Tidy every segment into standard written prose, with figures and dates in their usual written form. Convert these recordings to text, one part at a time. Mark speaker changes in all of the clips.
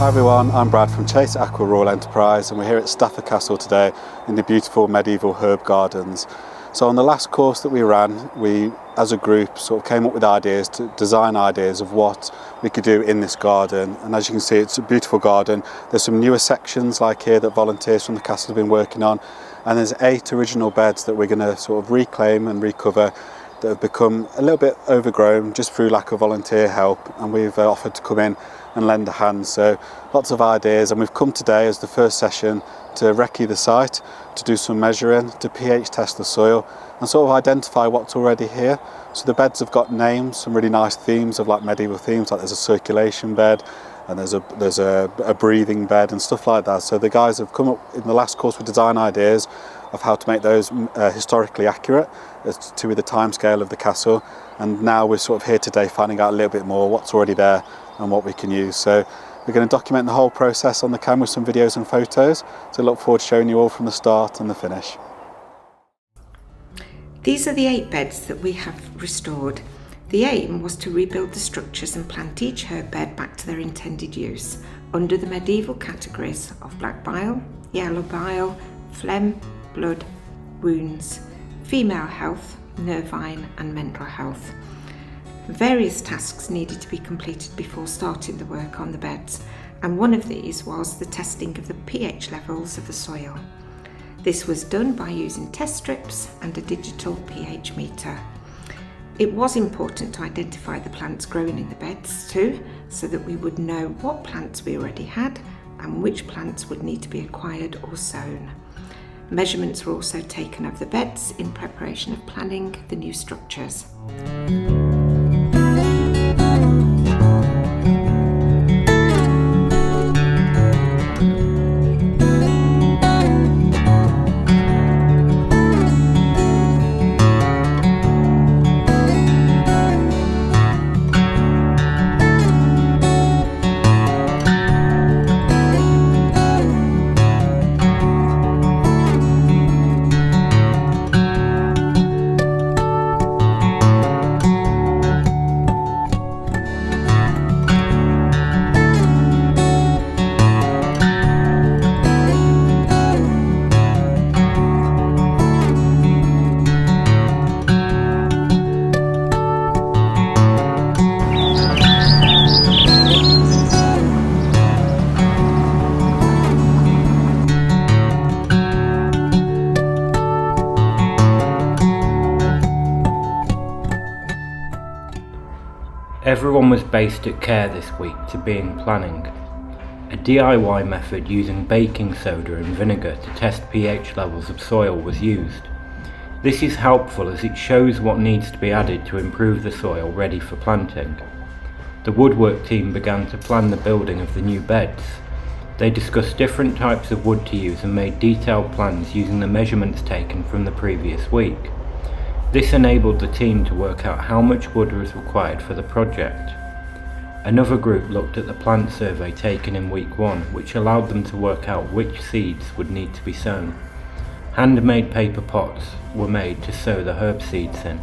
Speaker 1: Hi everyone, I'm Brad from Chase Aqua Royal Enterprise and we're here at Stafford Castle today in the beautiful medieval herb gardens. So on the last course that we ran, we as a group sort of came up with ideas, to design ideas of what we could do in this garden, and as you can see it's a beautiful garden. There's some newer sections like here that volunteers from the castle have been working on, and there's 8 original beds that we're going to sort of reclaim and recover that have become a little bit overgrown just through lack of volunteer help, and we've offered to come in and lend a hand. So lots of ideas, and we've come today as the first session to recce the site, to do some measuring, to pH test the soil and sort of identify what's already here. So the beds have got names, some really nice themes of like medieval themes, like there's a circulation bed and there's a breathing bed and stuff like that. So the guys have come up in the last course with design ideas of how to make those historically accurate as to the timescale of the castle, and now we're sort of here today finding out a little bit more what's already there and what we can use. So we're going to document the whole process on the camera with some videos and photos, so look forward to showing you all from the start and the finish.
Speaker 2: These are the 8 beds that we have restored. The aim was to rebuild the structures and plant each herb bed back to their intended use under the medieval categories of black bile, yellow bile, phlegm, blood, wounds, female health, nervine and mental health. Various tasks needed to be completed before starting the work on the beds, and one of these was the testing of the pH levels of the soil. This was done by using test strips and a digital pH meter. It was important to identify the plants growing in the beds too, so that we would know what plants we already had and which plants would need to be acquired or sown. Measurements were also taken of the beds in preparation of planning the new structures.
Speaker 3: Everyone was based at care this week to be in planning. A DIY method using baking soda and vinegar to test pH levels of soil was used. This is helpful as it shows what needs to be added to improve the soil ready for planting. The woodwork team began to plan the building of the new beds. They discussed different types of wood to use and made detailed plans using the measurements taken from the previous week. This enabled the team to work out how much wood was required for the project. Another group looked at the plant survey taken in week 1, which allowed them to work out which seeds would need to be sown. Handmade paper pots were made to sow the herb seeds in.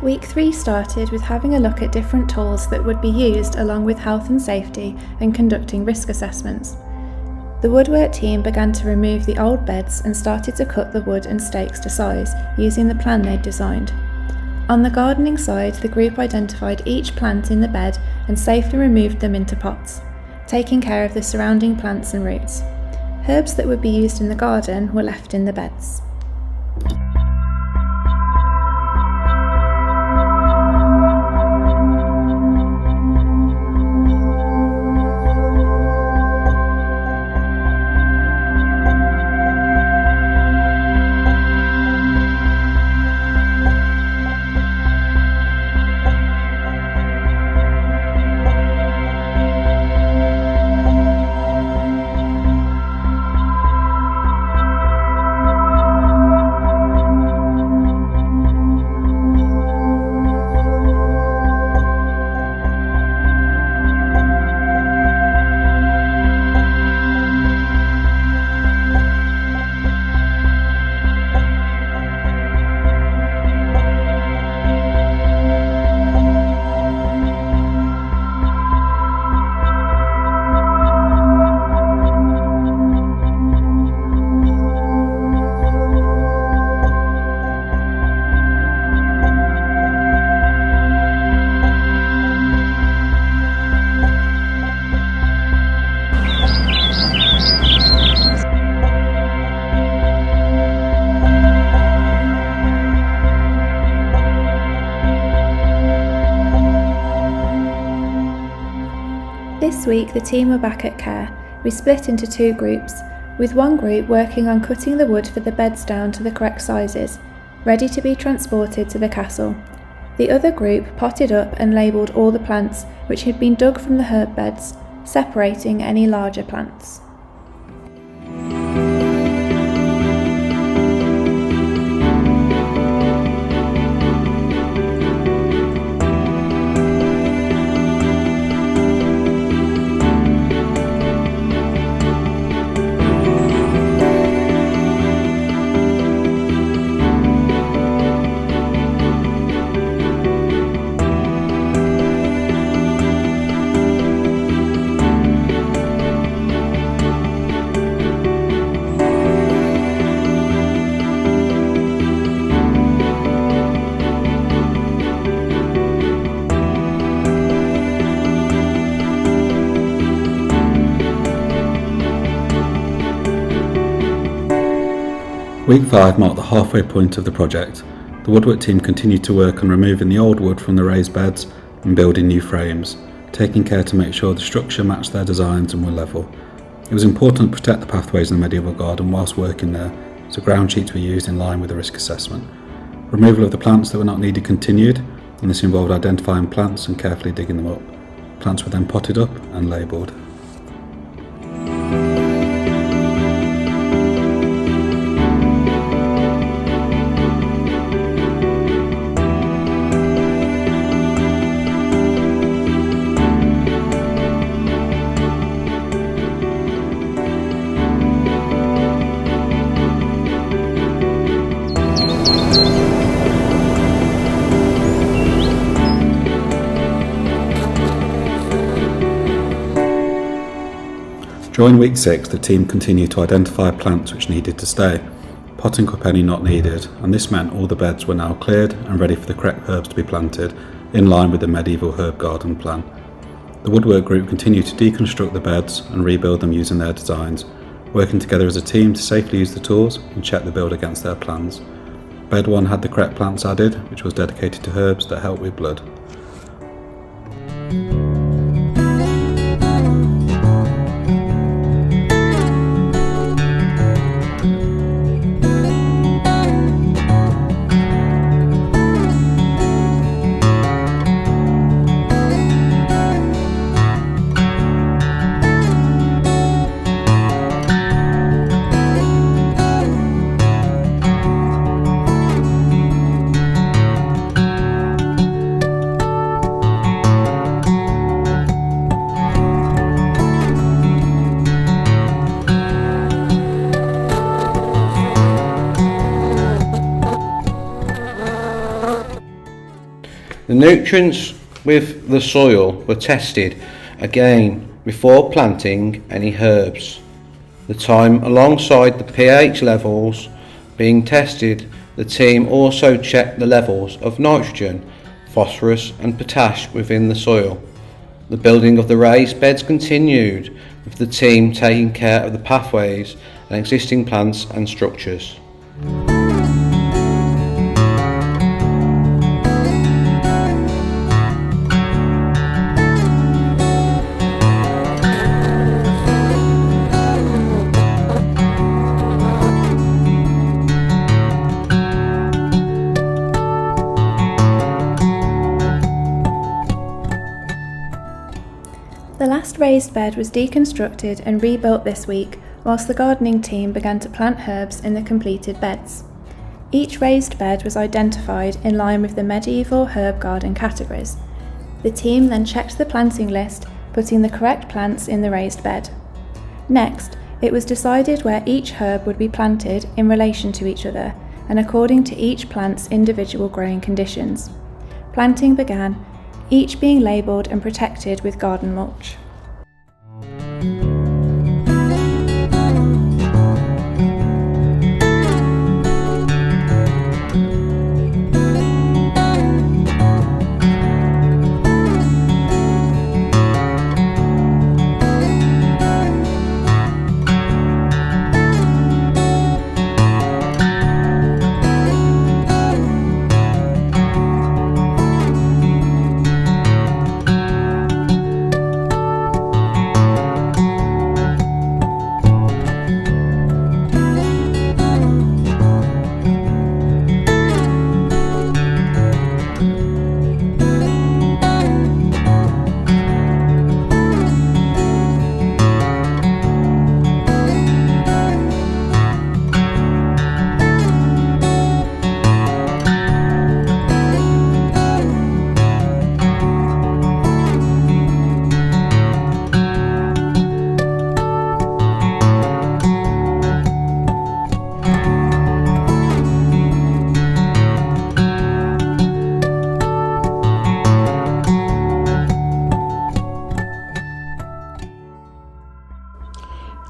Speaker 4: Week 3 started with having a look at different tools that would be used along with health and safety and conducting risk assessments. The woodwork team began to remove the old beds and started to cut the wood and stakes to size using the plan they'd designed. On the gardening side, the group identified each plant in the bed and safely removed them into pots, taking care of the surrounding plants and roots. Herbs that would be used in the garden were left in the beds. This week the team were back at care. We split into 2 groups, with one group working on cutting the wood for the beds down to the correct sizes, ready to be transported to the castle. The other group potted up and labelled all the plants which had been dug from the herb beds, separating any larger plants.
Speaker 1: Week 5 marked the halfway point of the project. The woodwork team continued to work on removing the old wood from the raised beds and building new frames, taking care to make sure the structure matched their designs and were level. It was important to protect the pathways in the medieval garden whilst working there, so ground sheets were used in line with the risk assessment. Removal of the plants that were not needed continued, and this involved identifying plants and carefully digging them up. Plants were then potted up and labelled. During week 6, the team continued to identify plants which needed to stay, potting up any not needed, and this meant all the beds were now cleared and ready for the correct herbs to be planted, in line with the medieval herb garden plan. The woodwork group continued to deconstruct the beds and rebuild them using their designs, working together as a team to safely use the tools and check the build against their plans. Bed 1 had the correct plants added, which was dedicated to herbs that help with blood.
Speaker 5: The nutrients with the soil were tested again before planting any herbs. The time alongside the pH levels being tested, the team also checked the levels of nitrogen, phosphorus and potash within the soil. The building of the raised beds continued, with the team taking care of the pathways and existing plants and structures.
Speaker 4: The last raised bed was deconstructed and rebuilt this week, whilst the gardening team began to plant herbs in the completed beds. Each raised bed was identified in line with the medieval herb garden categories. The team then checked the planting list, putting the correct plants in the raised bed. Next, it was decided where each herb would be planted in relation to each other and according to each plant's individual growing conditions. Planting began, each being labelled and protected with garden mulch.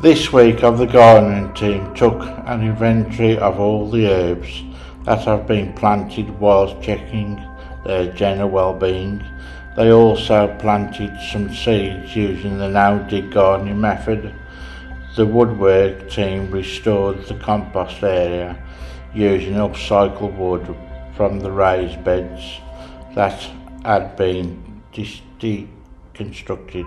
Speaker 6: This week of the gardening team took an inventory of all the herbs that have been planted whilst checking their general well-being. They also planted some seeds using the no-dig gardening method. The woodwork team restored the compost area using upcycled wood from the raised beds that had been deconstructed.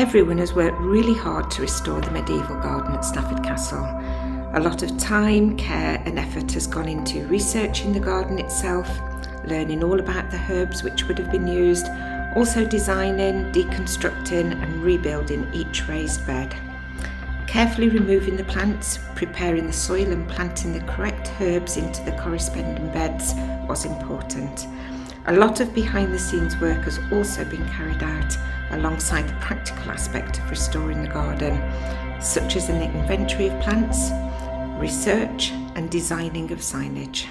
Speaker 2: Everyone has worked really hard to restore the medieval garden at Stafford Castle. A lot of time, care and effort has gone into researching the garden itself, learning all about the herbs which would have been used, also designing, deconstructing and rebuilding each raised bed. Carefully removing the plants, preparing the soil and planting the correct herbs into the corresponding beds was important. A lot of behind the scenes work has also been carried out alongside the practical aspect of restoring the garden, such as an inventory of plants, research and designing of signage.